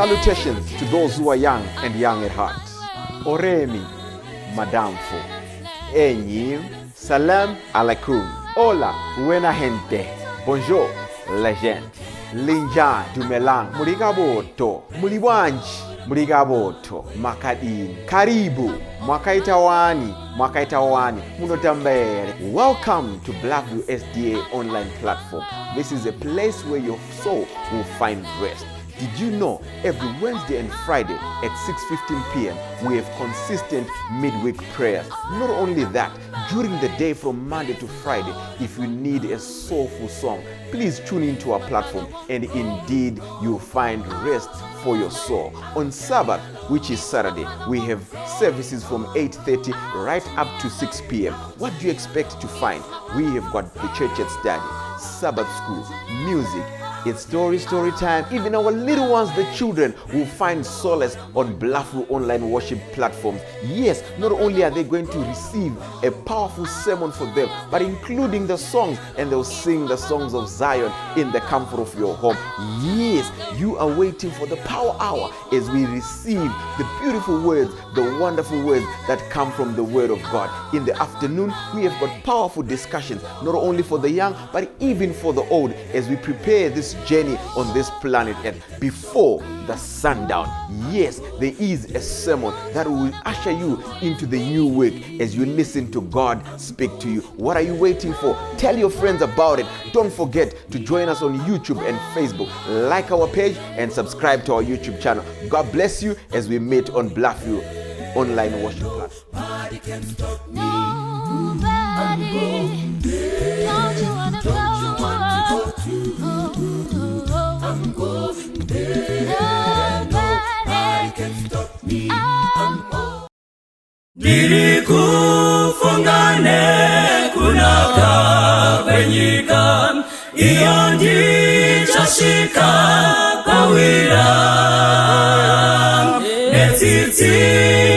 Salutations to those who are young and young at heart. Oremi, Madamfo. Enyi, Salam alaikum. Hola, buena gente. Bonjour, legend. Linja, Dumelang. Murigaboto. Muliwanji. Murigaboto. Makadini. Karibu. Mwakaitawani. Munotambere. Welcome to Blackview SDA online platform. This is a place where your soul will find rest. Did you know every Wednesday and Friday at 6:15 p.m. we have consistent midweek prayers? Not only that, during the day from Monday to Friday, if you need a soulful song, please tune into our platform and indeed you'll find rest for your soul. On Sabbath, which is Saturday, we have services from 8:30 right up to 6 p.m. What do you expect to find? We have got the church at study, Sabbath school, music, it's story time. Even our little ones, the children, will find solace on Blackview online worship platforms. Yes, not only are they going to receive a powerful sermon for them, but including the songs, and they'll sing the songs of Zion in the comfort of your home. Yes, you are waiting for the power hour as we receive the beautiful words, the wonderful words that come from the Word of God. In the afternoon, we have got powerful discussions, not only for the young, but even for the old, as we prepare this journey on this planet Earth before the sundown. Yes, there is a sermon that will usher you into the new week as you listen to God speak to you. What are you waiting for? Tell your friends about it. Don't forget to join us on YouTube and Facebook. Like our page and subscribe to our YouTube channel. God bless you as we meet on Blackview online worship platform. Nobody can stop me. Don't you wanna go? I'm going there. Nobody can stop me. Dirikufungane kunaka venyika ionji chashika kawira netiti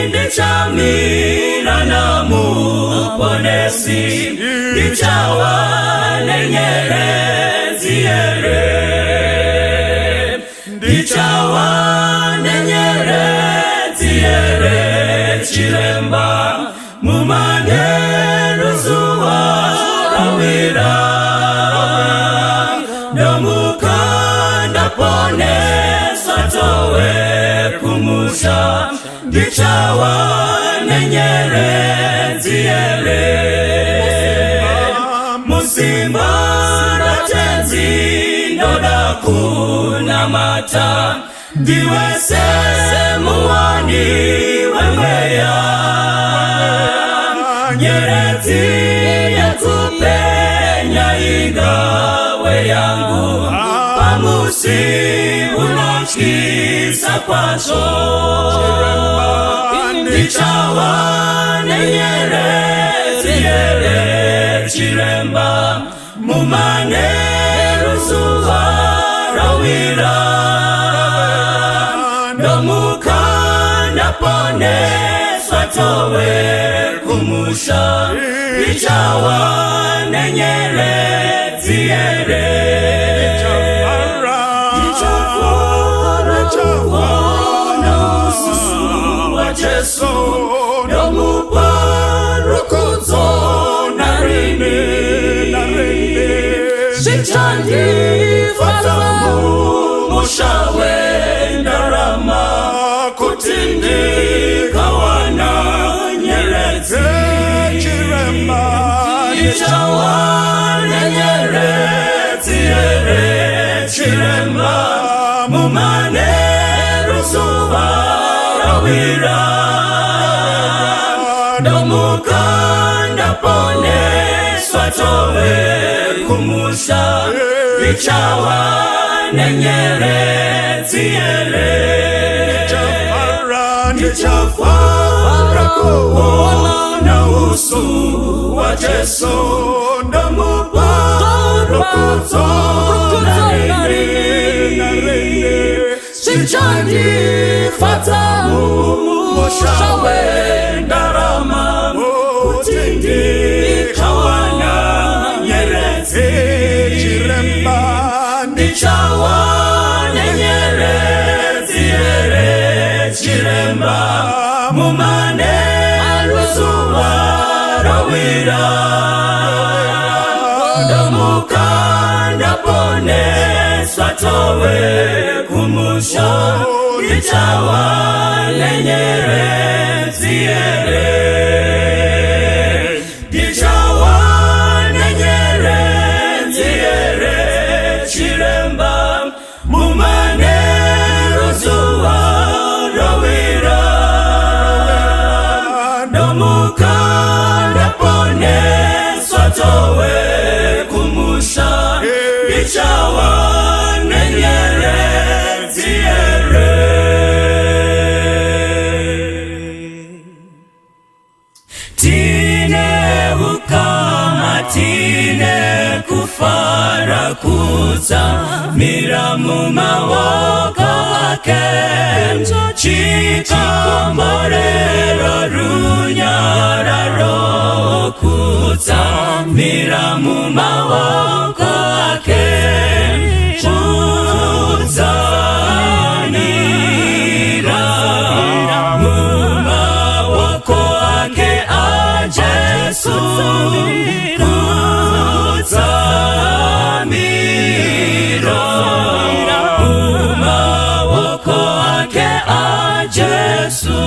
ndichamira na muponesi ndichawa nenyerezi yere ndichawa nenyerezi yere chiremba mumane ruzuwa rawira nomukanda pone satowe kumusha ndichawa nenyerezi yere musimba ratenzi ndoda kuna mata ndiwese muwani weweya nyerezi yakupenya igawe yangu pamusi unachisa kwacho ndichawa nenyerezi yere chiremba mumane ruzuwa rawira nomukanda pone swatowe kumusha ndichawa nenyerezi yere na ususu wa Jesu nomupa rukuzo narini Shichandi fatamu mushawe ndarama kutindi kawana nyerezi chiremba nichawa nyerezi yere chiremba mumane rusuwa rawira nomukanda pone swatowe kumusha nichawa nenyerezi yere nichafara kuona usu wa Jesu ndomupa rukuzo narini Shichandi fatamu mushawe ndarama kutindi kawana nyerezi chiremba ndichawa nenyerezi rawira ndamuka ndaponeswa towe kumusha ndichawa lenyerezi ere ndichawa lenyerezi ere chiremba mumane ruzuwa rawira ndamuka ndaponeswa towe kumusha ndichawa lenyerezi ere tine ukama tine kufara kuza miramu mawoko ake chikamorero runyararo kuza miramu mawoko ake kuza miramu mawoko ake Jesu kuzamira mumawoko ake a Jesu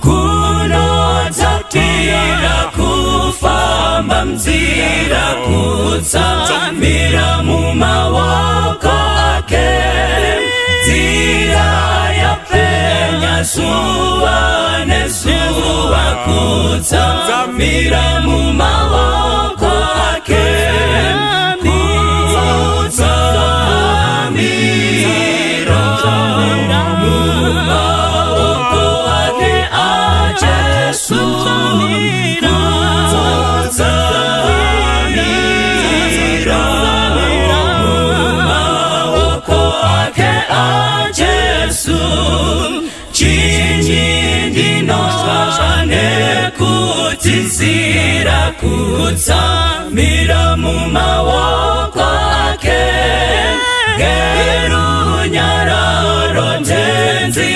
kunodzatira kufamba mzira kuzamira mumawoko ake nzira yapenya zuwa nezuwa kuzamira mumawoko ake kuzamira mumawoko ake a Jesu kuzamira mumawoko ake a Jesu chinji ndinozvane kutizira kutsamira mumawoko ake gerunyararo ndenzi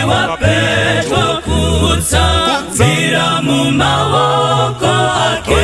wapedyo kutsamira mumawoko ake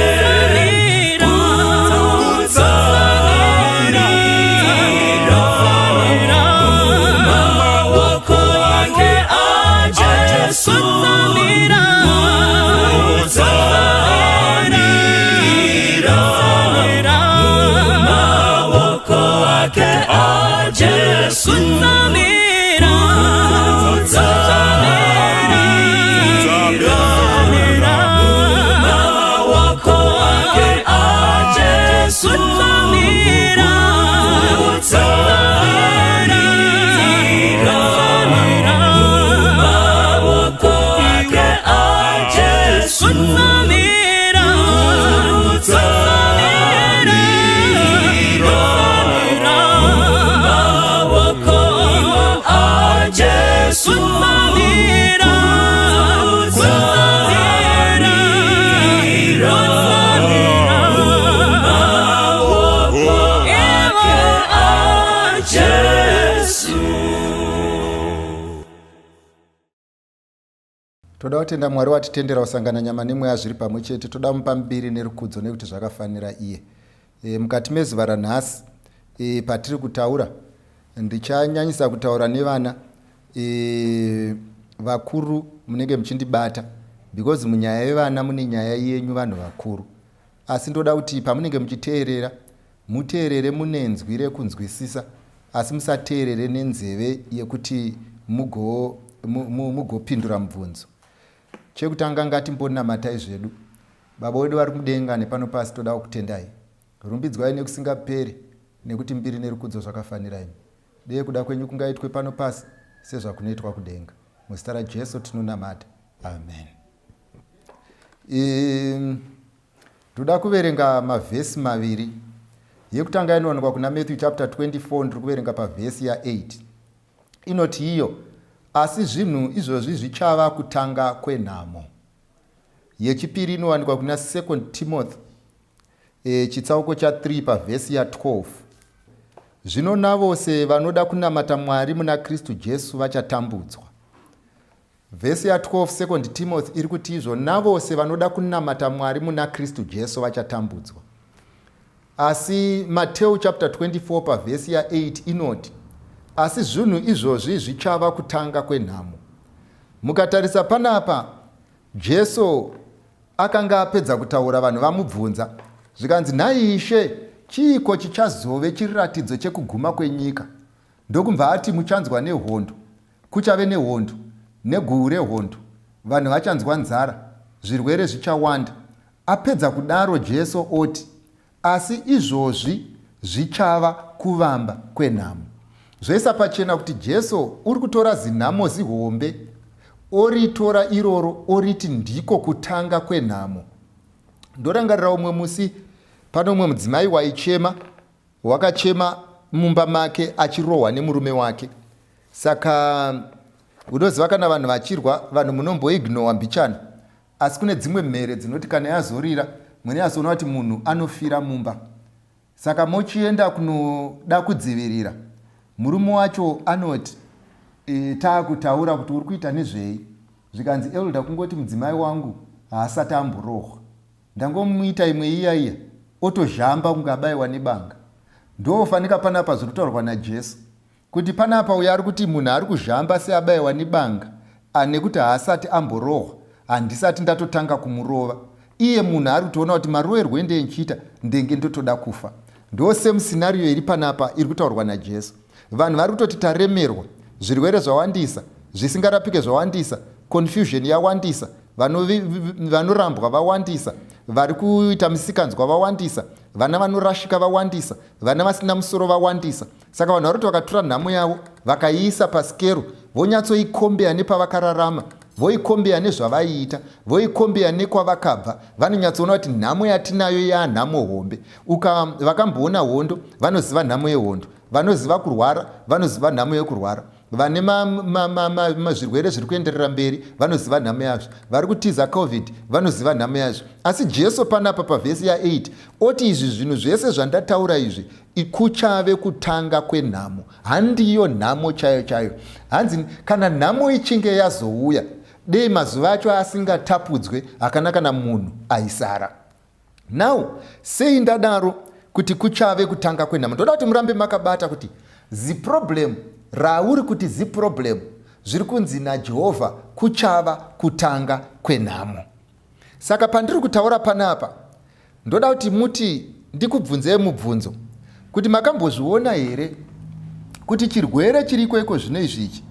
Toda kutenda Mwari watitendera kusangana nyama nemweya zviri pamwe chete. Toda mupa mbiri nerukudzo nekuti zvakafanira iye. Mukati mezuva ranhasi patiri kutaura ndichanyanyisa kutaura nevana vakuru munenge muchindibata because munyaya yevana mune nyaya yenyu vanhu vakuru. Asi ndoda kuti pamunenge muchiteerera muteerere munenzwi rekunzwisisa asi musateerere nenzeve yekuti mugopindura mubvunzo. Chekutanga ngatimbonamatai zvedu. Baba wedu vari kudenga nepano pasi toda kukutendai. Rumbidzwai nekusingaperi nekuti mbiri nerukudzo zvakafanira imi. Dei kuda kwenyu kungaitwe pano pasi sezvakunoitwa kudenga. Muzita raJesu tinonamata. Amen. Toda kuverenga mavhesi maviri. Yekutanga inowanikwa kuna Matthew chapter 24 ndiri kuverenga pavhesi ya8. Inoti iyo, asi zvinhu izvozvi zvichava kutanga kwenhamo. Yechipiri inowanikwa kuna 2 Timothy chitsauko cha3 pavhesi ya12. Zvino navose vanoda kunamata Mwari muna Kristu Jesu vachatambudzwa. vhesi ya12 2 Timothy iri kuti izvo navose vanoda kunamata Mwari muna Kristu Jesu vachatambudzwa. Asi Mateo chapter 24 pavhesi ya8 inoti, asi zvinhu izvozvi zvichava kutanga kwenhamo. Mukatarisa panapa, Jesu akanga apedza kutaura, vanhu vamubvunza zvikanzi, nhai Ishe, chiiko chichazove chiratidzo chekuguma kwenyika? Ndokubva ati, muchanzwa nehondo, kuchave nehondo, neguhu rehondo, vanhu vachanzwa nzara, zvirwere zvichawanda. Apedza kudaro Jesu oti, asi izvozvi zvichava kuvamba kwenhamo. Zvese pachena kuti Jesu uri kutora zinhamo zihombe, oritora iroro oriti ndiko kutanga kwenhamo. Ndorangarira umwe musi, pano umwe mudzimai waichema, wakachema mumba make achirohwa nemurume wake. Saka unoziva kana vanhu vachirwa, vanhu munomboignowa mbichana, asi kune dzimwe mhere dzinoti kana yazorira mwene azoona kuti munhu anofira mumba. Saka mochienda kunoda kudzivirira, murume wacho anoti, taakutaura kuti uri kuita nezvei? Zvikanzi Elda kungoti mudzimai wangu haasati amborohwa, ndangomuita imwe iya otozhamba kunge abayiwa nebanga. Ndofanika panapa zviri kutaurwa naJesu kuti panapa uyo ari kuti munhu ari kuzhamba seabayiwa nebanga, ane kuti haasati amborohwa, handisati ndatotanga kumurova. Iye munhu ari kutoona kuti maroverwo endenchiita ndenge ndotoda kufa. Ndo same scenario iri panapa iri kutaurwa naJesu. Vanhu vari kutoti taremerwa, zvirwere zvawandisa, zvisingarapike zvawandisa, confusion yawandisa, vanorambwa vawandisa, vari kuita misikanzwa vawandisa, vana vanorashika vawandisa, vana vasina musoro vawandisa. Saka vanhu vari kuti vakatora nhamo yavo vakaiisa pasikero, vonyatsoikombeya nepavakararama, voikombeya nezvavaiita, voikombeya nekwavakabva, vanonyatsoona kuti nhamo yatinayo yanhamo hombe. Vakamboona hondo vanoziva nhamo yehondo, vanoziva kurwara vanoziva nhamo yekurwara, vane zvirwere zviri kuenderera mberi vanoziva nhamo yazvo, vari kutiza covid vanoziva nhamo yazvo. Asi Jesu panapa pavhesi ya8 oti izvi zvinhu zvese zvandataura izvi kuchave kutanga kwenhamo, handiyo nhamo chayo chayo. Hanzi kana nhamo ichinge yazouya, dei mazuva acho asingatapudzwe, hakana kana munhu aisara. Now, sei ndadaro kuti kuchave kutanga kwenhamo? Ndoda kuti murambe makabata kuti ziproblem rauri kuti ziproblem zviri kunzi naJehovha kuchava kutanga kwenhamo. Saka pandiri kutaura panapa, ndoda kuti muti ndikubvunzei mubvunzo kuti makambozviona here kuti chirwere chiriko iko zvino izvichi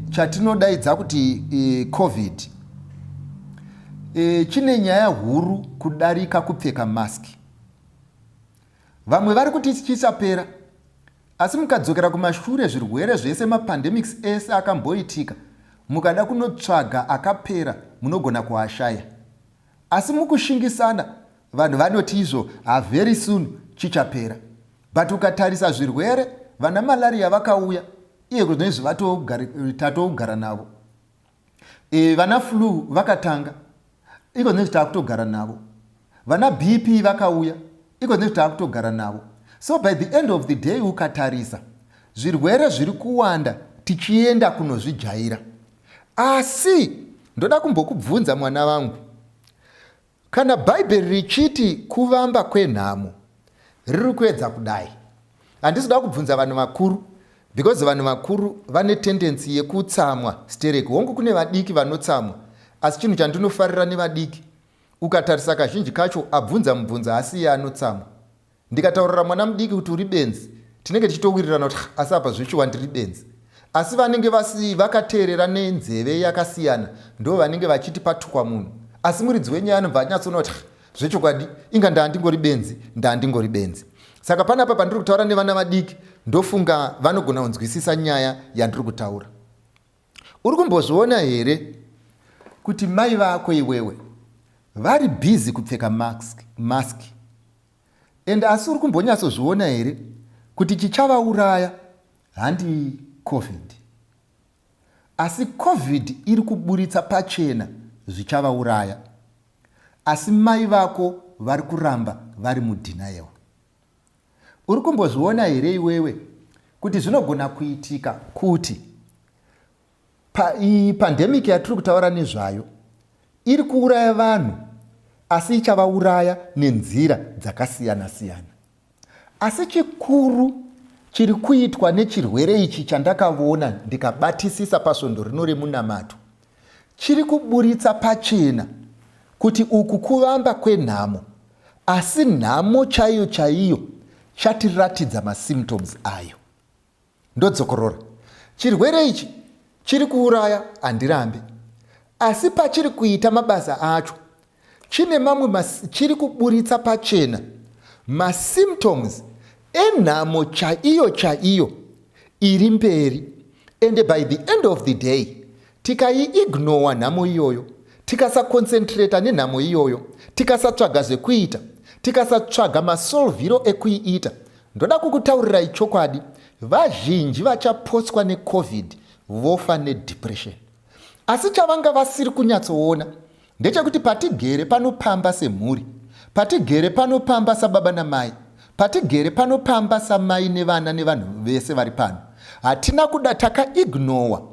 chatinodaidza kuti covid chine nyaya huru kudarika kupfeka maski. Vamwe vari kuti chichapera, asi mukadzokera kumashure zvirwere zvese mapandemics ese akamboitika, mukada kunotsvaga akapera munogona kuashaya. Asi mukushingisana vanhu vanoti izvo very soon chichapera. But ukatarisa zvirwere, vana malaria vakauya, iye kuzvinezvi tatogara navo. Vana flu vakatanga, iko zvinezvi takutogara navo. Vana BP vakauya, iko zvinezvi takutogara navo. So by the end of the day ukatarisa, zvirwere zviri kuwanda tichienda kunozvijaira. Asi ndoda kumbokubvunza mwana wangu, kana Bhaibheri richiti kuvamba kwenhamo riri kuedza kudai, handisi kuda kubvunza vanhu vakuru, because vanhu vakuru vane tendency yekutsamwa stereki. Hongu kune vadiki vanotsamwa, asi chinhu chandinofarira nevadiki, ukatarisa kazhinji kacho abvunza mubvunza asi iye anotsamwa. Ndikataurira mwana mudiki kuti uri benzi, tinenge tichitowirirana kuti asi apa zvichiwa ndiri benzi. Asi vanenge vakateerera nenzeve yakasiyana ndo vanenge vachiti patukwa munhu. Asi muridzi wenyaya anobva anyatsoona kuti zvechokwadi inga ndandingori benzi. Saka panapa pandiri kutaura nevana vadiki, ndofunga vanogona kunzwisisa nyaya yandiri kutaura. Uri kumbozviona here kuti mai vako iwewe vari busy kupfeka maski? And asi uri kumbonyatsozviona here kuti chichavauraya handi covid, asi covid iri kuburitsa pachena zvichavauraya, asi mai vako vari kuramba vari mudenial. Uri kumbozviona here iwewe kuti zvinogona kuitika kuti Pandemic yatiri kutaura nezvayo iri kuuraya vanhu, asi ichavauraya nenzira dzakasiyana-siyana. Asi chikuru chiri kuitwa nechirwere ichi chandakaona ndikabatisisa pasvondo rino remunamato, chiri kuburitsa pachena kuti uku kuvamba kwenhamo, asi nhamo chaiyo chaiyo chatiratidza masymptoms ayo. Ndodzokorora, chirwere ichi chiri kuuraya, handirambe, asi pachiri kuita mabasa acho chine mamwe chiri kuburitsa pachena masymptoms enhamo chaiyo chaiyo iri mberi. And by the end of the day, tikaiignore nhamo iyoyo, tikasaconcentrata nenhamo iyoyo, tikasatsvaga zvekuita, tikasatsvaga masolviro ekuiita, ndoda kukutaurirai chokwadi, vazhinji vachapotswa neCovid vofa nedepression. Asi chavanga vasiri kunyatsoona ndechekuti patigere panopamba semhuri, patigere panopamba sababa namai, patigere panopamba samai nevana nevanhu vese vari pano, hatina kuda takaignore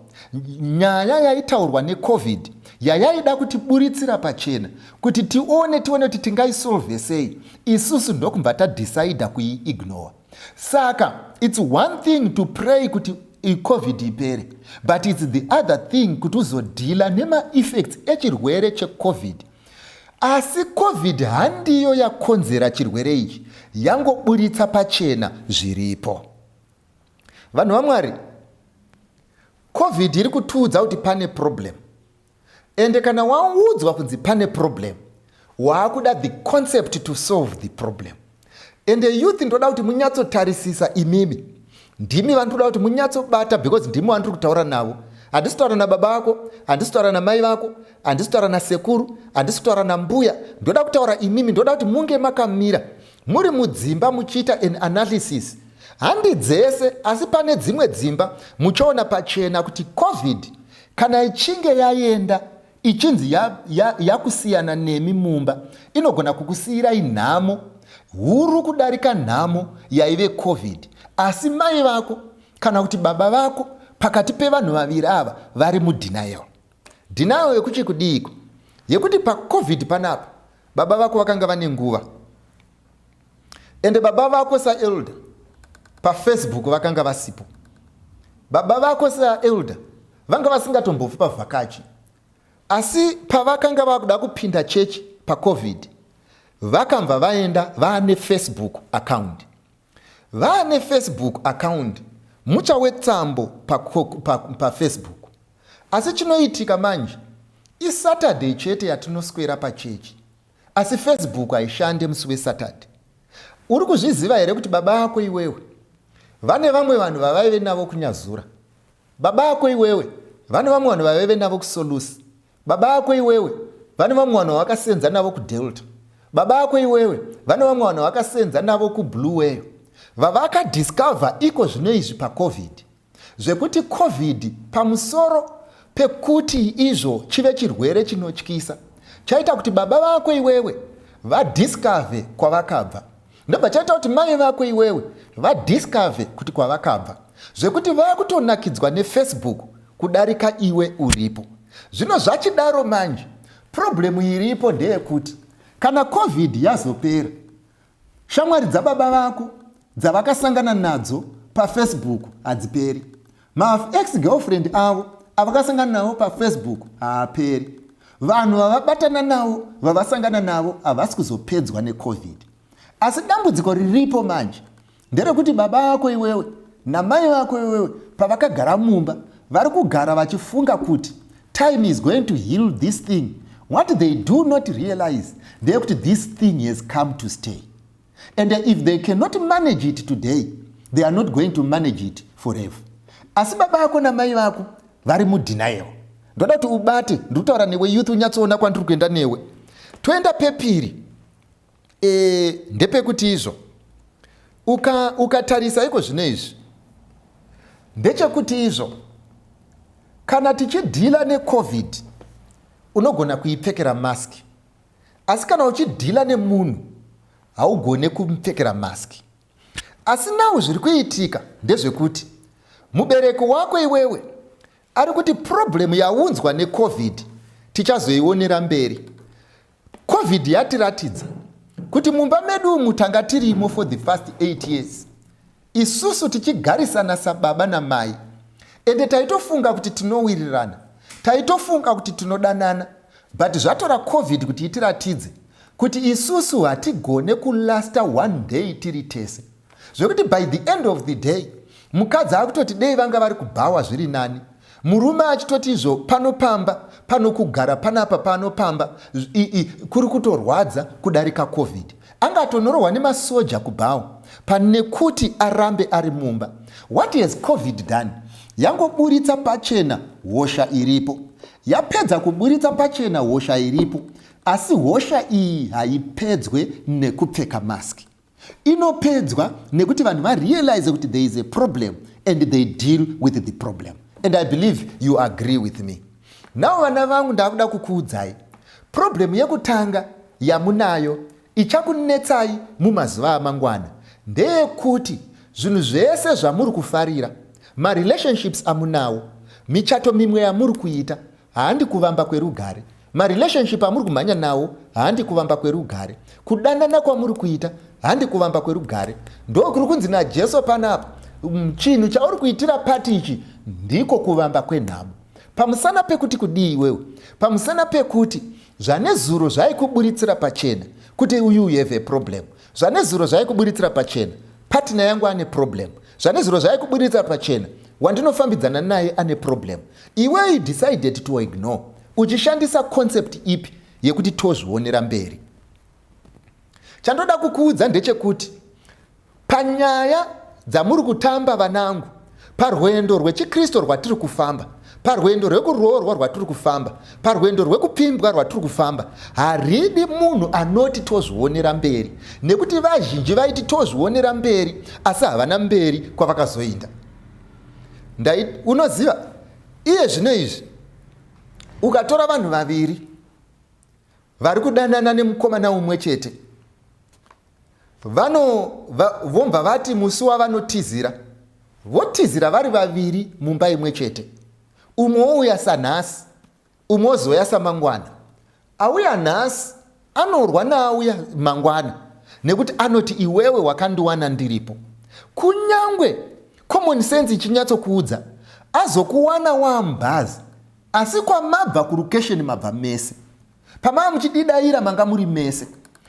nyaya yaitaurwa neCovid yayaida kutiburitsira pachena kuti tione kuti tingaisolve sei. Isusu ndokubva tadecida kuiignore. Saka it's one thing to pray kuti COVID ipere, but it's the other thing kuti uzodhila nema-effects echirwere cheCovid. Asi COVID handiyo yakonzera chirwere ichi, yangoburitsa pachena zviripo. Vanhu vaMwari, COVID iri kutiudza kuti pane problem. Ende kana waudzwa kunzi pane problem, waakuda the concept to solve the problem. Ende youth ndoda kuti munyatsotarisisa imimi. Ndimi vandoda kuti munyatsobata, because ndimi vandiri kutaura navo. Handisi kutaura nababa vako, handisi kutaura namai vako, handisi kutaura nasekuru, handisi kutaura nambuya. Ndoda kutaura imimi, ndoda kuti munge makamira muri mudzimba muchiita an analysis. Handi dzese, asi pane dzimwe dzimba muchaona pachena kuti COVID kana ichinge yaenda ichinzi yakusiyana nemi mumba, inogona kukusiyirai nhamo huru kudarika nhamo yaive COVID. Asi mai vako kana kuti baba vako pakati pevanhu vaviri ava vari mudenial. Denial yekuchi kudiko, yekuti paCovid panapa baba vako vakanga vane nguva, ende baba vako saelder paFacebook vakanga vasipo. Baba vako saelder vanga vasingatombobvi pavhakachi, asi pavakanga vakuda kupinda chechi paCovid vakamva vaenda vaane Facebook account. Vaane Facebook account muchawetsambo paFacebook. Asi chinoitika manje iSaturday chete yatinoswera pachechi, asi Facebook haishande musi weSaturday. Uri kuzviziva here kuti baba ako iwewe vane vamwe vanhu vavaive navo kunyazura? Baba ako iwewe vane vamwe vanhu vavaive navo kuSolusi? Baba ako iwewe vane vamwe vanhu vakasenza navo kuDelta? Baba ako iwewe vane vamwe vanhu vakasenza navo kuBlue Whale? Vavakadiscover iko zvino izvi paCovid, zvekuti COVID pamusoro pekuti izvo chive chirwere chinotyisa, chaita kuti baba vako iwewe vadiscover kwavakabva, ndobva chaita kuti mai vako iwewe vadiscover kuti kwavakabva, zvekuti vakutonakidzwa neFacebook kudarika iwe uripo. Zvino zvachidaro manje, problemu iripo ndeyekuti kana COVID yazopera, shamwari dzababa vako dzavakasangana nadzo paFacebook hadziperi, ma-ex-girlfriend avo avakasangana navo paFacebook haaperi, vanhu vavabatana navo vavasangana navo havasi kuzopedzwa neCovid. Asi dambudziko riripo manje nderekuti baba vako iwewe namai vako iwewe pavakagara mumba vari kugara vachifunga kuti time is going to heal this thing. What they do not realize ndeyekuti this thing has come to stay. And if they cannot manage it today, they are not going to manage it forever. Asi baba vako namai vako vari mudenial. Ndoda kuti ubate, ndikutaura newe youth unyatsoona kwandiri kuenda newe. Toenda pepiri. Ndepekuti izvo ukatarisa iko zvino izvi ndechekuti izvo kana tichidhila neCovid unogona kuipfekera maski, asi kana uchidhila nemunhu haugone kumupfekera maski. Asi nawo zviri kuitika ndezvekuti mubereko wako iwewe ari kuti problem yaunzwa neCovid tichazoionera mberi. Covid yatiratidza kuti mumba medu umu tanga tirimo for the first 8 years. Isusu tichigarisana sababa namai. Ende taitofunga kuti tinowirirana. Taitofunga kuti tinodanana. But zvatora Covid kuti itiratidze kuti isusu hatigone kulasta one day tiri tese. Zvekuti by the end of the day, mukadzi akutoti dei vanga vari kubhawa zviri nani. Murume achitoti izvo panopamba, panokugara panapa panopamba, kuri kutorwadza kudarika Covid. Angatonorohwa nemasoja kubhawa pane kuti arambe ari mumba. What has Covid done? Yangoburitsa pachena hosha iripo. Yapedza kuburitsa pachena hosha iripo. Asi hosha iyi haipedzwe nekupfeka mask. Inopedzwa nekuti vanhu varealize kuti there is a problem and they deal with the problem. And I believe you agree with me. Now vana vangu ndakuda kukuudzai. Problem yekutanga yamunayo ichakunetsai mumazuva amangwana ndeyekuti zvinhu zvese zvamuri kufarira, marelationships amunawo, michato mimwe yamuri kuita haandi kuvamba kwerugare. Marelationship amuri kumhanya nawo haandi kuvamba kwerugare. Kudanana kwamuri kuita haandi kuvamba kwerugare. Ndokuri kunzi naJesu panapa chinhu chauri kuitira pati ichi ndiko kuvamba kwenhamo. Pamusana pekuti kudii iwewe? Pamusana pekuti zvane zuro zvaikuburitsira pachena kuti you have a problem. Zvane zuro zvaikuburitsira pachena partner yangu ane problem. Zvane zuro zvaikuburitsira pachena wandinofambidzana naye ane problem. Iwe decided to ignore. Uchishandisa concept ipi yekuti tozvionera mberi. Chandoda kukuudza ndechekuti panyaya dzamuri kutamba vanangu, parwendo rwechikristo rwatiri kufamba, parwendo rwekuroorwa rwatiri kufamba, parwendo rwekupimbwa rwatiri kufamba, haridi munhu anoti tozvionera mberi. Nekuti vazhinji vaiti tozvionera mberi asi havana mberi kwavakazoinda. Unoziva iye zvino izvi ukatora vanhu vaviri vari kudanana nemukomana umwe chete, vomba vati musi wavanotizira, votizira vari vaviri mumba imwe chete. Umwe ouya sanhasi, umwe ozoya samangwana. Auya nhasi anorwa naauya mangwana nekuti anoti iwewe wakandiwana ndiripo. Kunyangwe common sense ichinyatsokuudza azokuwana wambhazi, asi kwamabva kulocation mabva mese. Pamaya muchididaira manga muri mese.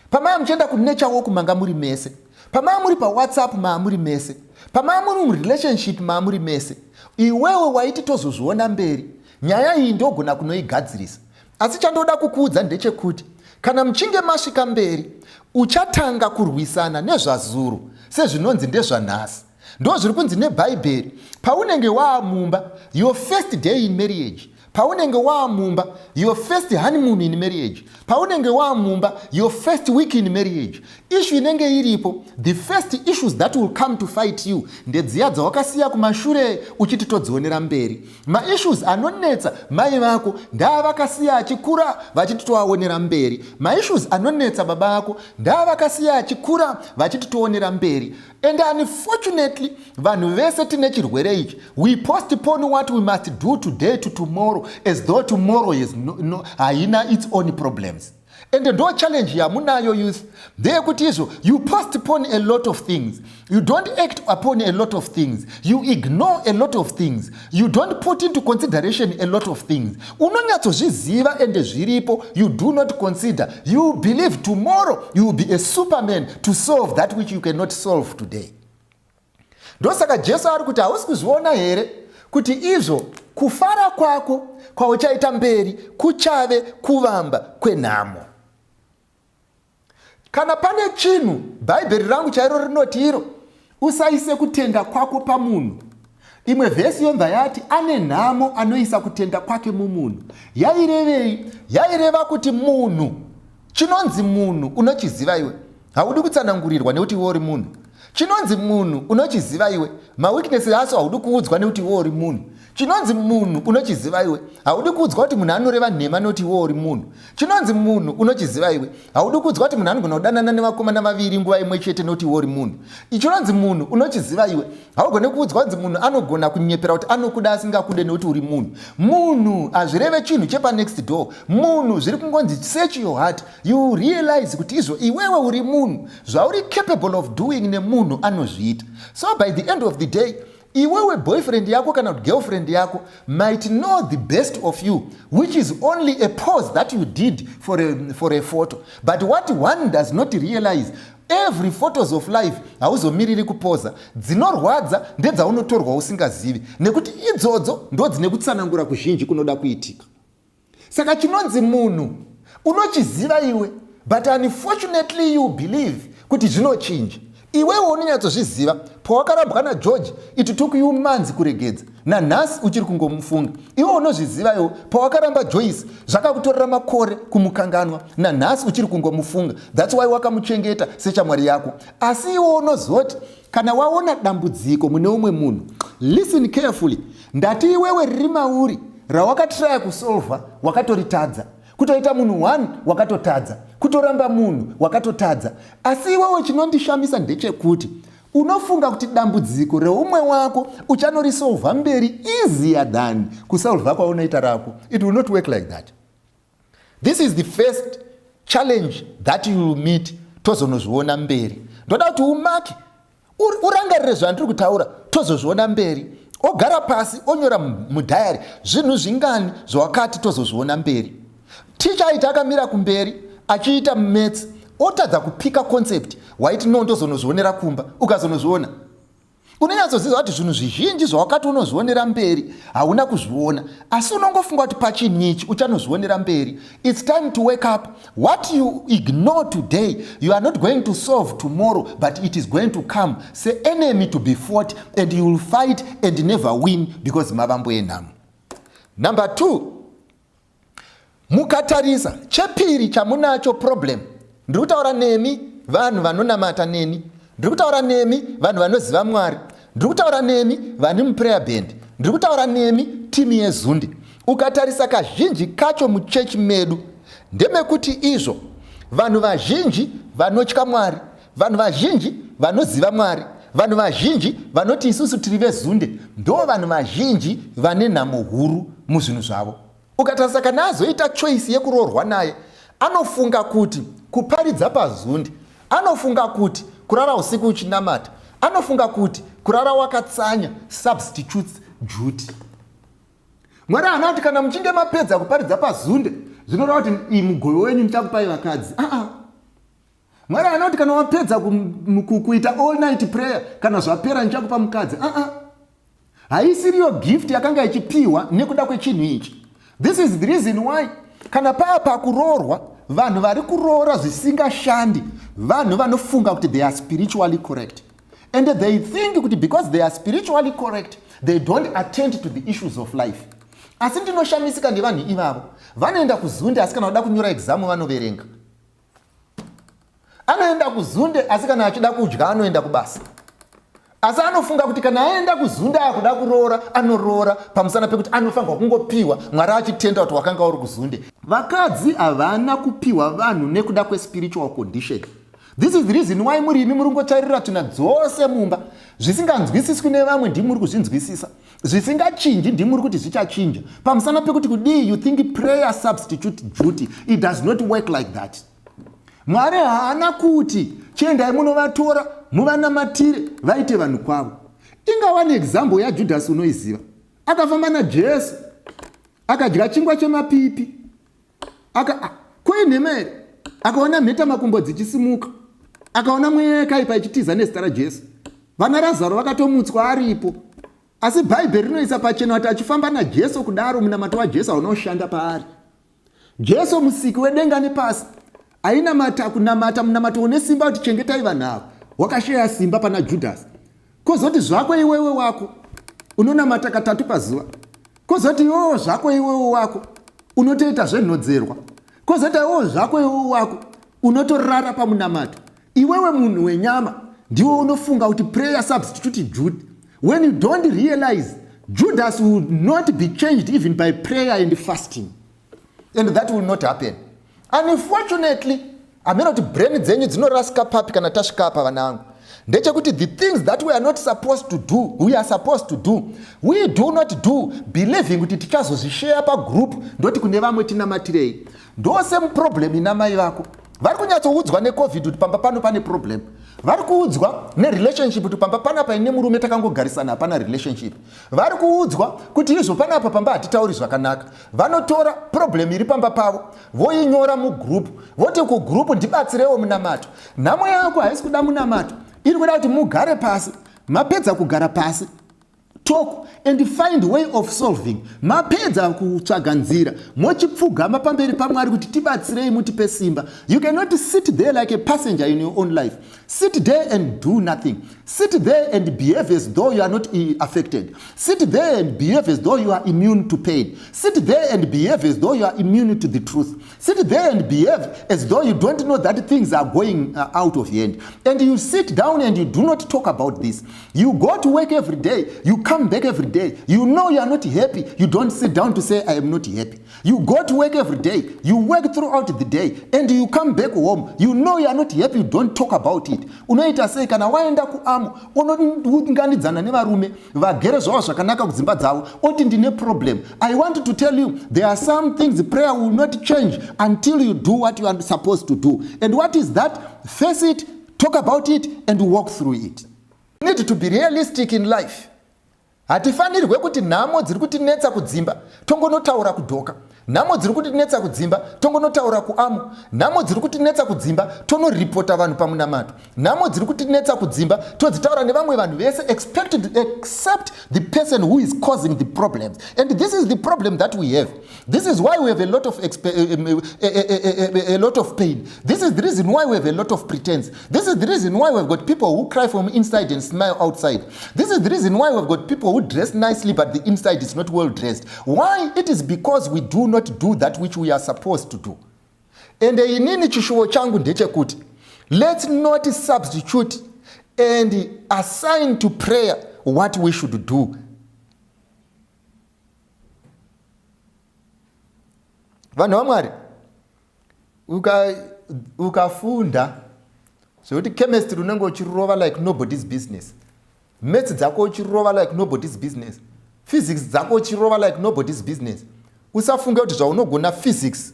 Pamaya muchienda kunature walk manga muri mese. Pamaya muri paWhatsApp maa muri mese. Pamaya muri murelationship maa muri mese. Iwewe waiti tozozviona mberi, nyaya iyi ndogona kunoigadzirisa. Asi chandoda kukuudza ndechekuti kana muchinge masvika mberi uchatanga kurwisana nezvazuro sezvinonzi ndezvanhasi. Ndo zviri kunzi neBhaibheri, paunenge waamumba your first day in marriage, paunenge waamumba your first honeymoon in marriage, paunenge waamumba your first week in marriage, issue inenge iripo, the first issues that will come to fight you ndedziya dzawakasiya kumashure uchiti todzionera mberi. Maissues anonetsa mai vako ndavakasiya achikura vachiti toaonera mberi. Maissues anonetsa baba vako ndavakasiya achikura vachiti toonera mberi. And unfortunately, vanhu vese tine chirwere ichi. We postpone what we must do today to tomorrow as though tomorrow is haina its own problems. And ndo challenge yamunayo youth ndeyekuti izvo you postpone a lot of things, you don't act upon a lot of things, you ignore a lot of things, you don't put into consideration a lot of things. Unonyatsozviziva ende zviripo, you do not consider. You believe tomorrow you will be a superman to solve that which you cannot solve today. Ndosaka Jesu ari kuti hausi kuzviona here kuti izvo kufara kwako kwauchaita mberi kuchave kuvamba kwenhamo. Kana pane chinhu Bhaibheri rangu chairo rinoti iro, usaise kutenda kwako pamunhu. Imwe vhesi yobva yati ane nhamo anoisa kutenda kwake mumunhu. Yairevei? Yaireva kuti munhu, chinonzi munhu unochiziva iwe, haudi kutsanangurirwa nekuti iwe uri munhu. Chinonzi munhu unochiziva iwe, maweakness aso haudi kuudzwa nekuti iwe uri munhu. Chinonzi munhu unochiziva iwe. Haudi kuudzwa kuti munhu anoreva nhema noti iwe uri munhu. Chinonzi munhu unochiziva iwe. Haudi kuudzwa kuti munhu anogona kudanana nevakomana vaviri nguva imwe chete noti iwe uri munhu. Chinonzi munhu unochiziva iwe. Haugone kuudzwa kuti munhu anogona kunyepera kuti anokuda asingakude noti uri munhu. Munhu hazvireve chinhu chepa next door. Munhu zviri kungonzi search your heart. You realize kuti izvo iwewe uri munhu. Zvauri capable of doing nemunhu anozviita. So by the end of the day, iwewe boyfriend yako kana girlfriend yako might know the best of you, which is only a pose that you did for a photo. But what one does not realize, every photos of life hauzomiriri kupoza, dzinorwadza ndedzaunotorwa usingazivi, nekuti idzodzo ndo dzine kutsanangura kuzhinji kunoda kuitika. Saka chinonzi munhu unochiziva iwe, but unfortunately you believe kuti zvinochinja. Iwewe unonyatsozviziva. Pawakarambwa naGeorge, it took you months kuregedza. Nanhasi uchiri kungomufunga. Iwe unozviziva iwe. Pawakaramba Joyce, zvakakutorera makore kumukanganwa. Nanhasi uchiri kungomufunga. That's why wakamuchengeta sechamwari yako. Asi iwe unozoti kana waona dambudziko mune umwe munhu, listen carefully. Ndati iwewe riri mauri rawakatraya kusolva wakatoritadza. Kutoita munhu 1 wakatotadza, kutoramba munhu wakatotadza. Asi iwewe chinondishamisa ndechekuti unofunga kuti dambudziko reumwe wako uchanorisolva mberi easier than kusolva kwaunoita rako. It will not work like that. This is the first challenge that you will meet tozonozviona mberi. Ndoda kuti umake urangarire zvandiri kutaura tozozviona mberi. Ogara pasi onyora mudhayari zvinhu zvingani zvawakati tozozviona mberi. Ticha aita akamira kumberi achiita maths otadza kupika concept waiti ndozonozvionera kumba ukazonozviona. Unonyatsoziva kuti zvinhu zvizhinji zvawakati unozvionera mberi hauna kuzviona, asi unongofunga kuti pachinhichi uchanozvionera mberi. It's time to wake up. What you ignore today, you are not going to solve tomorrow, but it is going to come. Say enemy to be fought, and you will fight and never win because mavambo enhamo. Number 2, mukatarisa chepiri chamunacho problem. Ndiri kutaura nemi vanhu vanonamata neni, ndiri kutaura nemi vanhu vanoziva Mwari, ndiri kutaura nemi vane muprayer band, ndiri kutaura nemi timu yeZunde. Ukatarisa kazhinji kacho muchechi medu ndemekuti izvo vanhu vazhinji vanotya Mwari, vanhu vazhinji vanoziva Mwari, vanhu vazhinji vanoti isusu tiri veZunde, ndo vanhu vazhinji vane nhamo huru muzvinhu zvavo. Ukatarisa kana azoita choice yekuroorwa naye, anofunga kuti kuparidza paZunde, anofunga kuti kurara usiku uchinamata, anofunga kuti kurara wakatsanya substitutes duty. Mwari anati kana muchinge mapedza kuparidza paZunde, zvinoreva kuti mugoyo wenyu ndichakupai vakadzi. Mwari anati kana wapedza kuita all night prayer, kana zvapera ndichakupa mukadzi. Haisiriyo gift yakanga ichipiwa nekuda kwechinhu ichi. This is the reason why kana paya pakuroorwa, vanhu vari kuroora zvisingashandi, vanhu vanofunga kuti they are spiritually correct. And they think kuti because they are spiritually correct, they don't attend to the issues of life. Asi ndinoshamisika nevanhu ivavo. Vanoenda kuZunde asi kana vada kunyora exam vanoverenga. Anoenda kuZunde asi kana achida kudya anoenda kubasa. Asi anofunga kuti kana aenda kuZunde akuda kuroora, anoroora pamusana pekuti anofanirwa kungopiwa Mwari achitenda kuti wakanga uri kuZunde. Vakadzi havana kupiwa vanhu nekuda kwespiritual condition. This is the reason why murimi muri kungotarira tuna dzose mumba. Zvisinganzwisiswi nevamwe ndimi muri kuzvinzwisisa. Zvisingachinji ndimi muri kuti zvichachinja. Pamusana pekuti kudii you think prayer substitute duty. It does not work like that. Mwari haana kuti chiendai munovatora muvanamatire vaite vanhu kwavo. Ingava neexample yaJudhasi unoiziva. Akafamba naJesu akadya chingwa chemapipi, kuine mere akaona mheta makumbo dzichisimuka, akaona mweya yakaipa ichitiza nezita raJesu. Vana Razaro vakatomutswa aripo. Asi Bhaibheri rinoisa pachena kuti achifamba naJesu kudaro munamato waJesu unoshanda paari. Jesu musiki wedenga nepasi ainamata kunamata munamato une simba kuti chengetai vanhu ava. Wakashaya simba pana Judhasi. Kozoti zvako iwewe wako unonamata katatu pazuva. Kozoti iwewe zvako iwewe wako unotoita zvinodzerwa. Kozoti iwewe zvako iwewe wako unotorara pamunamato. Iwewe munhu wenyama ndiwe unofunga kuti prayer substitute duty. When you don't realize Judas will not be changed even by prayer and fasting. And that will not happen. Unfortunately, amena kuti brain dzenyu dzinorasika papi kana tasvika apa vanangu. Ndechekuti the things that we are not supposed to do, we are supposed to do, we do not do, believing kuti tichazozvishare pagroup ndoti kune vamwe tinamatirei. Ndose muproblem inamai vako. Vari kunyatsoudzwa necovid kuti pamba pano pane problem. Vari kuudzwa nerelationship kuti pamba panapa ine murume takangogarisana hapana relationship. Vari kuudzwa kuti izvo panapa pamba hatitauri zvakanaka. Vanotora problem iri pamba pavo voinyora mugroup voti kugroup ndibatsirewo munamato. Nhamo yako haisi kuda munamato, iri kuda kuti mugare pasi. Mapedza kugara pasi, talk and find way of solving. Mapedza kutsvaga nzira mochipfugama pamberi paMwari kuti tibatsirei mutipe simba. You cannot sit there like a passenger in your own life. Sit there and do nothing. Sit there and behave as though you are not affected. Sit there and behave as though you are immune to pain. Sit there and behave as though you are immune to the truth. Sit there and behave as though you don't know that things are going out of hand. And you sit down and you do not talk about this. You go to work every day. You come back every day. You know you are not happy. You don't sit down to say, I am not happy. You go to work every day. You work throughout the day. And you come back home. You know you are not happy. You don't talk about it. Unoita sei kana waenda kuAMO unonganidzana nevarume vagere zvavo zvakanaka kudzimba dzavo oti ndine problem. I want to tell you there are some things prayer will not change until you do what you are supposed to do. And what is that? Face it, talk about it, and walk through it. You need to be realistic in life. Hatifanirwe kuti nhamo dziri kutinetsa kudzimba tongonotaura kudhoka. Nhamo dziri kutinetsa kudzimba tongonotaura kuAMO. Nhamo dziri kutinetsa kudzimba tonoripota vanhu pamunamato. Nhamo dziri kutinetsa kudzimba todzitaura nevamwe vanhu vese except the person who is causing the problems. And this is the problem that we have. This is why we have a lot of pain. This is the reason why we have a lot of pretense. This is the reason why we've got people who cry from inside and smile outside. This is the reason why we've got people who dress nicely but the inside is not well dressed. Why? It is because we do not do that which we are supposed to do. And inini chishuvo changu ndechekuti, let's not substitute and assign to prayer what we should do. Vanhu vaMwari, ukafunda zvekuti chemistry unenge uchirova like nobody's business, maths dzako uchirova like nobody's business, physics dzako uchirova like nobody's business, usafunge kuti zvaunogona physics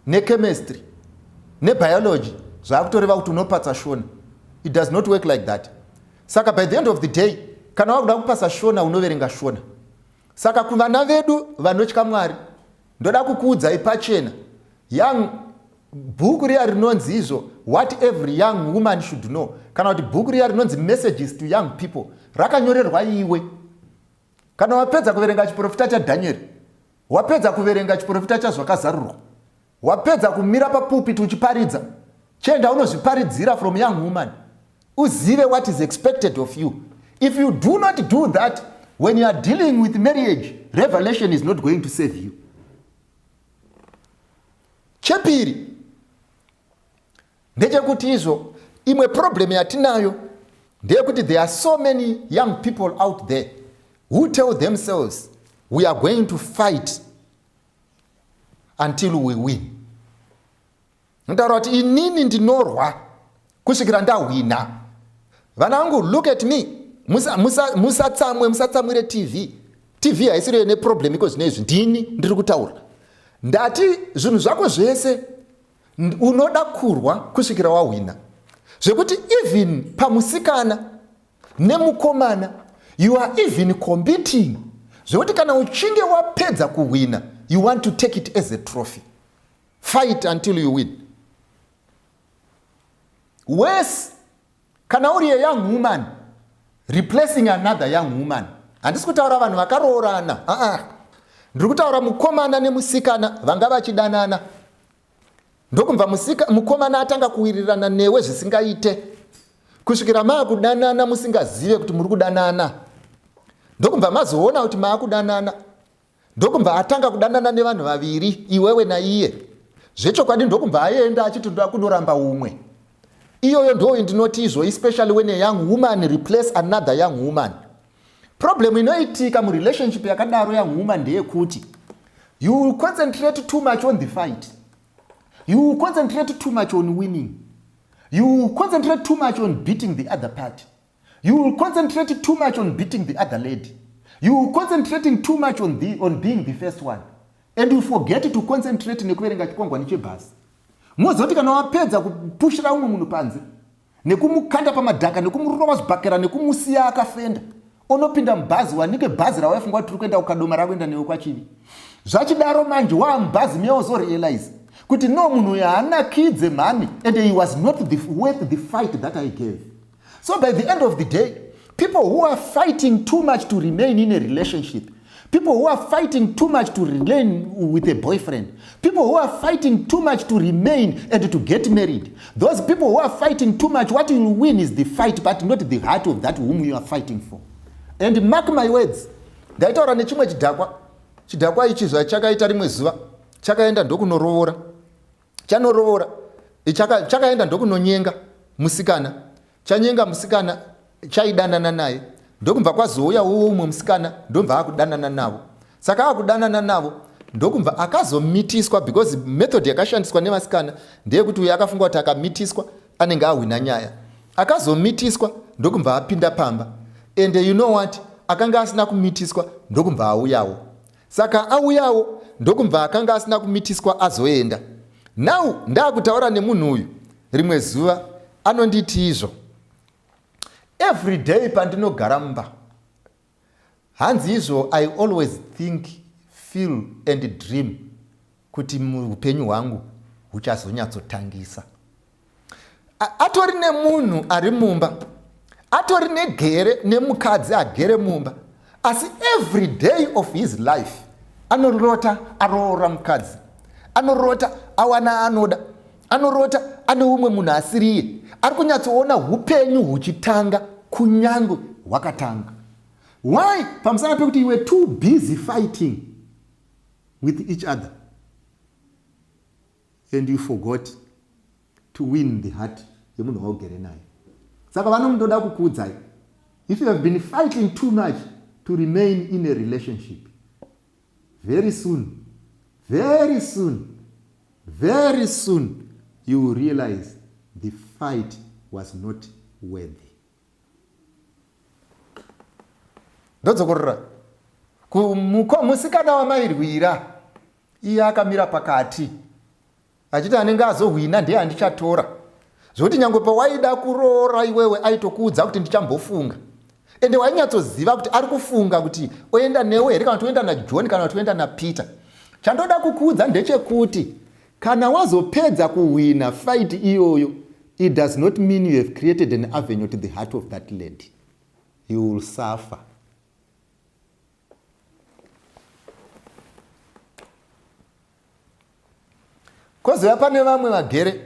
nechemistry nebiology zvakutoreva kuti unopatsa shona. It does not work like that. Saka by the end of the day, kana wakuda kupasa shona unoverenga shona. Saka kuvana vedu vanotya Mwari, ndoda kukuudzai pachena, young bhuku riya rinonzi izvo what every young woman should know, kana kuti bhuku riya rinonzi messages to young people, rakanyorerwa iwe. Kana wapedza kuverenga chiprofita chaDhanieri, wapedza kuverenga chiprofita chazvakazarurwa, wapedza kumira papulpit uchiparidza, chenda unozviparidzira from young woman, uzive what is expected of you. If you do not do that, when you are dealing with marriage, revelation is not going to save you. Chepiri ndechekuti izvo imwe problem yatinayo ndeyekuti there are so many young people out there who tell themselves we are going to fight until we win. Ntaura kuti inini ndinorwa kusvikira ndahwina. Vanangu, look at me. Musatsamwire TV haisiri ne problem iko zvinezvi ndini ndiri kutaura. Ndati zvinhu zvako zvese unoda kurwa kusvikira wahwina. Zvekuti even pamusikana nemukomana you are even competing. Zvekuti kana uchinge wapedza kuwina, you want to take it as a trophy. Fight until you win. Worse, kana uri a young woman replacing another young woman. Handisi kutaura vanhu vakaroorana. Ndiri kutaura mukomana nemusikana vanga vachidanana. Ndokumva mukomana atanga kuwirirana newe zvisingaite. Kusvikira maakudanana musingazive kuti muri kudanana. Ndokumva mazoona kuti maakudanana. Ndokumva atanga kudanana nevanhu vaviri, iwewe naiye. Zvechokwadi ndokumva aenda achiti ndoda kunoramba umwe. Iyoyo ndo ndinoti izvo, especially when a young woman replace another young woman. problem inoitika murelationship yakadaro yahuma ndeyekuti you will concentrate too much on the fight, you will concentrate too much on winning, you will concentrate too much on beating the other party, you will concentrate too much on beating the other lady, you will concentrating too much on being the first one, and you forget to concentrate nekuverenga chikwangwani chebhasi. Mozoti kana wapedza kupushira umwe munhu panze nekumukanda pamadhaka nekumurova zvibhakera nekumusiya akafenda, unopinda mubhazi wanike bhazi rawaifunga kuti uri kuenda kukadoma rakuenda newe kwachivi. Zvachidaro manje wamubhazi meozorealize kuti no, munhu uyu haanakidze mhani, and he was not worth the fight that I gave. So by the end of the day, people who are fighting too much to remain in a relationship, people who are fighting too much to remain with a boyfriend, people who are fighting too much to remain and to get married, those people who are fighting too much, what you will win is the fight, but not the heart of that whom you are fighting for. And mark my words, ndaitaura nechimwe chidhakwa ichi zvachakaita rimwe zuva, chakaenda ndokunorovora, chanorovora, chakaenda ndokunonyenga musikana, chanyenga musikana, chaidanana naye, ndokumva kwazouya umwe musikana ndomva akudanana navo. Saka akudanana navo ndokumva akazomitiswa, because method yakashandiswa nemasikana ndeyekuti uyu akafunga kuti akamitiswa anenge ahwina nyaya. Akazomitiswa ndokumva apinda pamba, and you know what, akanga asina kumitiswa ndokumva auyawo. Saka auyawo ndokumva akanga asina kumitiswa azoenda. Now ndakutaura nemunhu uyu rimwe zuva anonditi izvo, every day pandinogara mumba, hanzi izvo I always think, feel and dream kuti muupenyu hwangu huchazonyatsotangisa. Atori nemunhu ari mumba, atori negere nemukadzi agere mumba, asi every day of his life anorota aroora mukadzi, anorota awana anoda, anorota ane umwe munhu asiriye, ari kunyatsoona upenyu huchitanga kunyange hwakatanga. Why? Pamusana pekuti you were too busy fighting with each other and you forgot to win the heart yemunhu waugere naye. Saka vanomutoda kukuudzai, if you have been fighting too much to remain in a relationship, very soon you will realize the fight was not worthy. Ndodzokorora musikana wamairwira iye akamira pakati achiti anenge azohwina ndiye handichatora, zvokuti nyangwe pawaida kuroora iwewe aitokuudza kuti ndichambofunga, ende wainyatsoziva kuti ari kufunga kuti oenda newe here kana kuti oenda naJohn kana kuti oenda naPeter. Chandoda kukuudza ndechekuti kana wazopedza kuhwina fight iyoyo, it does not mean you have created an avenue to the heart of that lady. You will suffer. Kozova pane vamwe vagere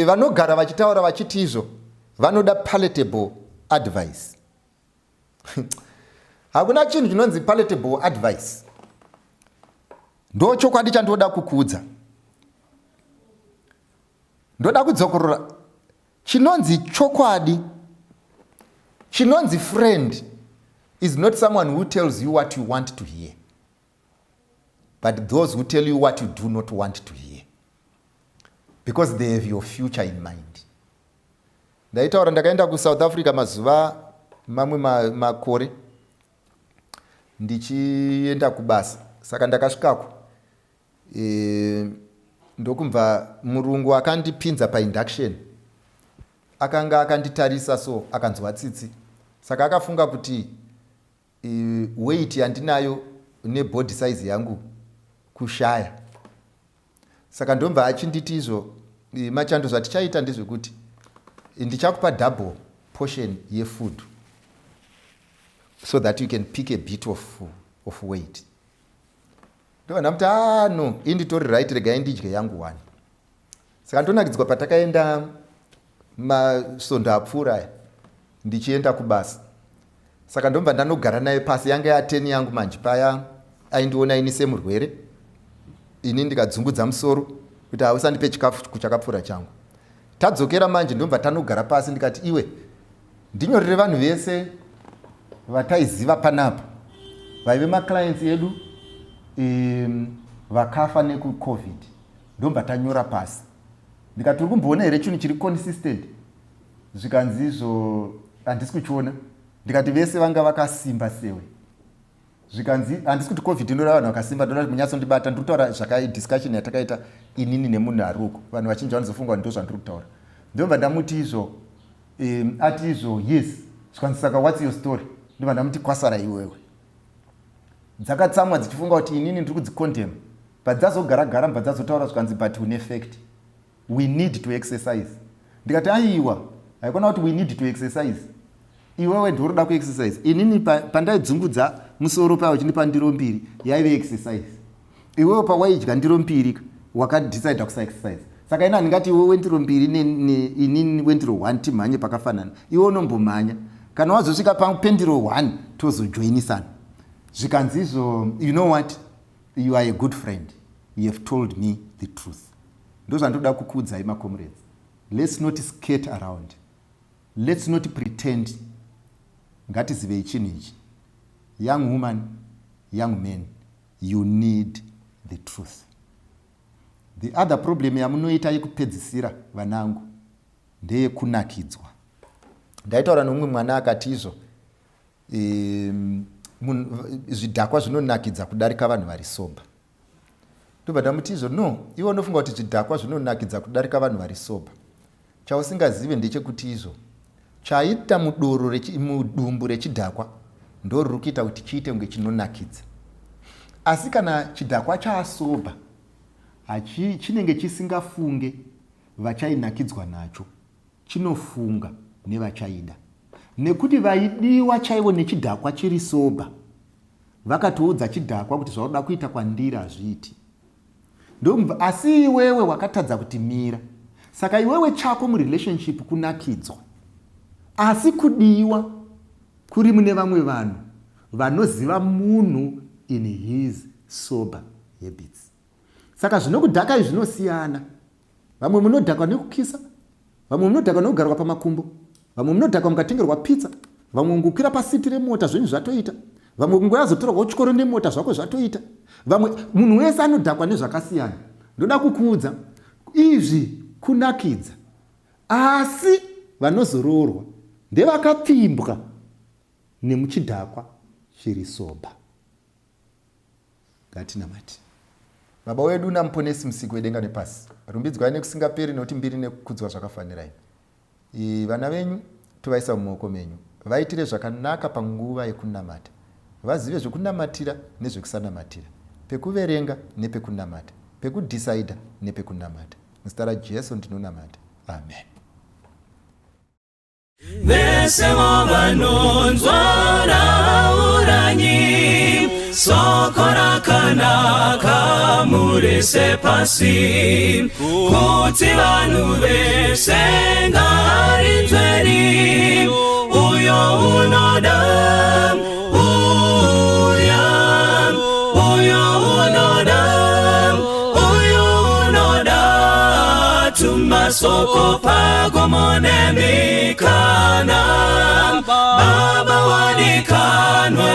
vanogara vachitaura vachiti izvo vanoda palatable advice. Hakuna chinhu chinonzi palatable advice. Ndo chokwadi chandoda kukuudza. Ndoda kudzokorora chinonzi chokwadi, chinonzi friend is not someone who tells you what you want to hear, but those who tell you what you do not want to hear, because they have your future in mind. Ndaitaura ndakaenda kuSouth Africa mazuva mamwe makore ndichienda kubasa. Saka ndakasvikako ndokumva murungu akandipinza painduction, akanga akanditarisa so akanzwa tsitsi. Saka akafunga kuti weight yandinayo nebody size yangu kushaya. Saka ndomva achinditi izvo machando zvatichaita ndezvekuti ndichakupa double portion yefood so that you can pick a bit of weight. Ndona kuti no, inditori right, regai ndidye yangu one. Saka ndonakidzwa patakaenda masondo apfuura ndichienda kubasa. Saka ndomva ndanogara naye pasi, yanga ya10 yangu manje paya aindiona ini semurwere, ini ndikadzungudza musoro kuti hausandipe chikafu chakapfuura changu. Tadzokera manje ndomva tanogara pasi ndikati iwe ndinyorere vanhu vese vataiziva panapa vaive maclients edu vakafa nekucovid ndomba tanyora pasi ndikati uri kumboona here chinhu chiri consistent zvikanzi izvo handisi kuchiona ndikati vese vanga vakasimba sewe zvikanzi handisi kuti covid indora vanhu vakasimba ndoda munyatsondibata ndiri kutaura zvakaidiscussion yatakaita inini nemunhu ari uko vanhu vachinji vanozofunga ndo zvandiri kutaura ndomba ndamuti izvo ati izvo yes zvikanzi saka what's your story ndomba ndamuti kwasara iwewe dzakatsamwa dzichifunga kuti inini ndiri kudzicondemn but dzazogara mba dzazotaura zvikanzi but une fact we need to exercise ndikati aiwa haikona kuti we need to exercise iwewe ndoroda kuexercise inini pandaidzungudza musoro payo chinipa ndiro mbiri yaive exercise iwewe pawaidya ndiro mbiri wakadecida kusaexercise saka ina ndingati iwewe wendiro mbiri inini wendiro 1 timhanye pakafanana iwe unombomhanya kana wazosvika pendiro 1 tozojoinisana zvikanzi izvo you know what you are a good friend you have told me the truth ndo zvandoda kukudzai macomrades let's not skate around let's not pretend ngatizivei chinhu ichi young woman young man you need the truth the other problem yamunoita yekupedzisira vanangu ndeyekunakidzwa ndaitaura nomumwe mwana akati izvo zvidhakwa zvinonakidza kudarika vanhu vari soba ndobva ndamuti izvo no iwe unofunga kuti zvidhakwa zvinonakidza kudarika vanhu vari soba chausingazive ndechekuti izvo chaita mudumbu rechidhakwa ndo riri kuita kuti chiite kunge chinonakidza asi kana chidhakwa chaasoba chinenge chisingafunge vachainakidzwa nacho chinofunga nevachaida nekuti vaidiwa chaivo nechidhakwa chiri soba vakatoudza chidhakwa kuti zvaunoda kuita kwandiri hazviiti asi iwewe wakatadza kuti mira saka iwewe chako murelationship kunakidzwa asi kudiwa kuri mune vamwe vanhu vanoziva munhu in his sober habits saka zvinokudhakai zvinosiyana vamwe munodhakwa nekukisa vamwe munodhakwa nekugarwa pamakumbo vamwe munodhakwa mukatengerwa pizza vamwe mungokwira pasiti remota zvinhu zvatoita vamwe kungoyazotorwa kuchikoro nemota zvako zvatoita vamwe munhu wese anodhakwa nezvakasiyana ndoda kukuudza izvi kunakidza asi vanozoroorwa ndevakapfimbwa nemuchidhakwa chiri soba ngatinamati baba wedu namuponesi musiki wedenga nepasi rumbidzwai nekusingaperi nokuti mbiri nekukudzwa zvakafanirai vana venyu tovaisa mumaoko menyu vaitire zvakanaka panguva yekunamata vazive zvekunamatira nezvekusanamatira pekuverenga nepekunamata pekudhisaidha nepekunamata muzita rajesu ndinonamata amen vese vanonzwa rauranyi soko rakanaka murise pasi kuti vanhu vese ngarinzveri uyo unoda masoko pagomonemikana baba wadikanwa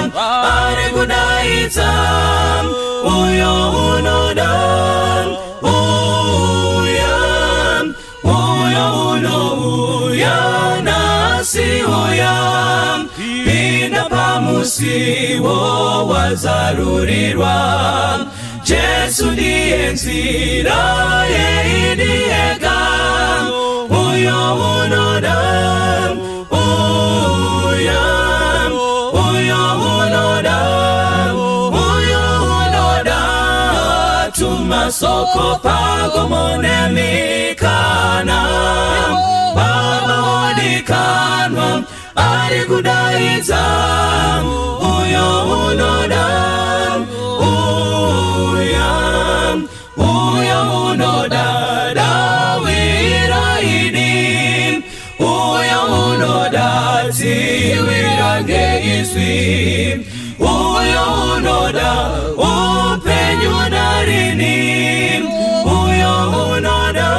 ari kudaidza uyo unoda uyo unouya nasi uya pinda pamusiwo wazarurirwa Jesu ndiye nzira yeidiyega uyo unoda tumasoko pagomonemikana baba wadikanwa ari kudaidza uyo unoda Iswi uyo unoda upenyu darini uyo unoda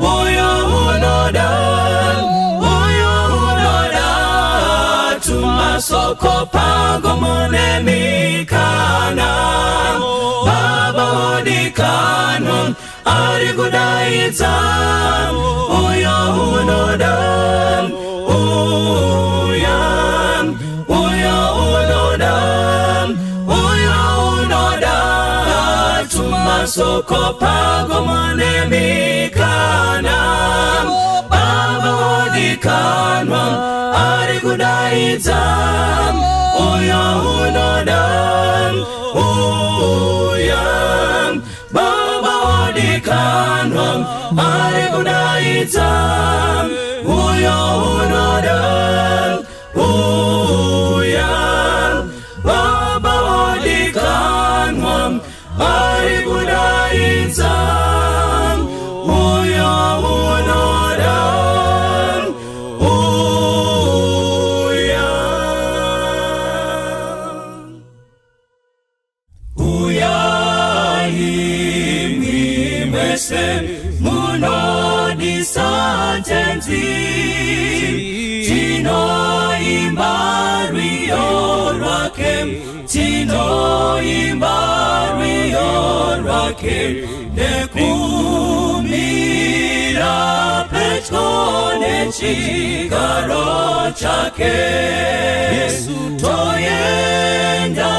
uyo unoda odikanwa ari kudaidza uyo unoda Soko pago manemikana Baba odikanwa ari kudaidza uyo unoda Baba odikanwa ari kudaidza uyo unoda Baba odikanwa ari kudaidza uyo unoda uyai mese munodisa tenzi tinoimba rwiyo rwake tinoimba rwiyo rwake nekumira pedyo nechigaro chake Yesu toyenda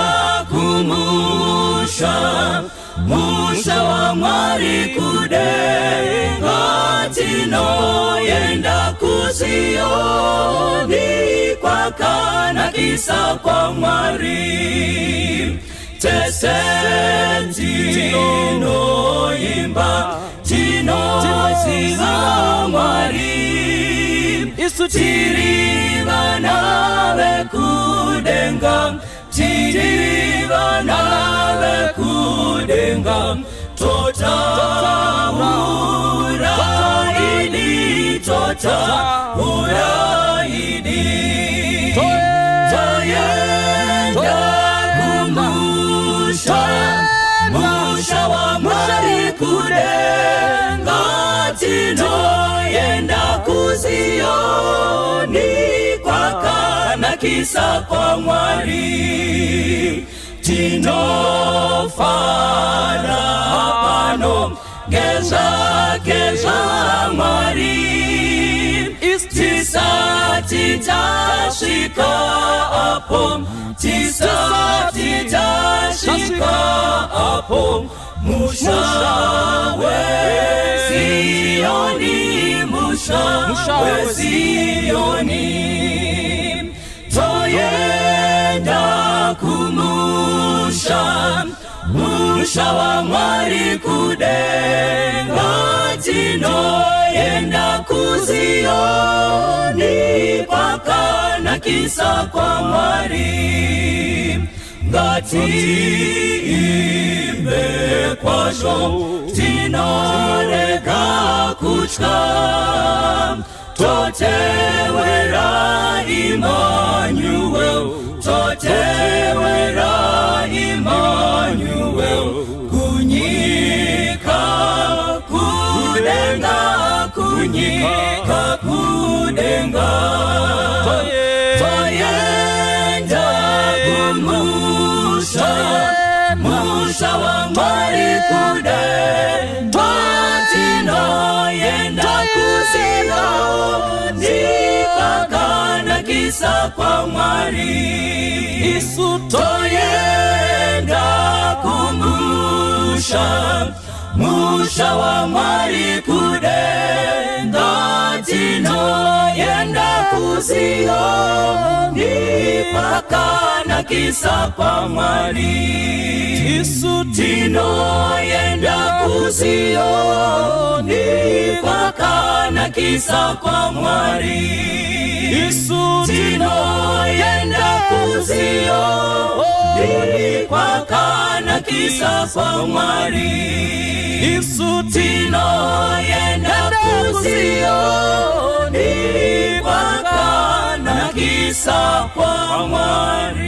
kumusha musha wa Mwari kudenga tinoyenda kuzioni kwakanakisa kwa Mwari tese tinoimba tinoziva Mwari tiri vana vekudenga tiri vana vekudenga totaura idi totaura idi toyenda musha wa Mwari kudenga tinoyenda kuzioni kwakanakisa kwa Mwari tinofara pano geza Mwari tisati tasvika apo tisati tasvika apo musha weZioni musha weZioni toyenda kumusha musha wa Mwari kudenga tinoyenda kuzioni kwakanakisa kwa Mwari ngatiimbe kwazvo tinorega kutya totewera Emmanuel totewera Emmanuel kunyika kudenga toyenda kumusha musha wa Mwari kudenga tinoyenda kuzioni kwakanakisa kwa Mwari toyenda kumusha musha wa Mwari kudenga tinoyenda kuzioni kwakanakisa kwa Mwari tinoyenda kuzioni kwakanakisa kwa Mwari tinoyenda kuzioni kwakanakisa kwa Mwari tinoyenda kuzioni kwakanakisa kwa Mwari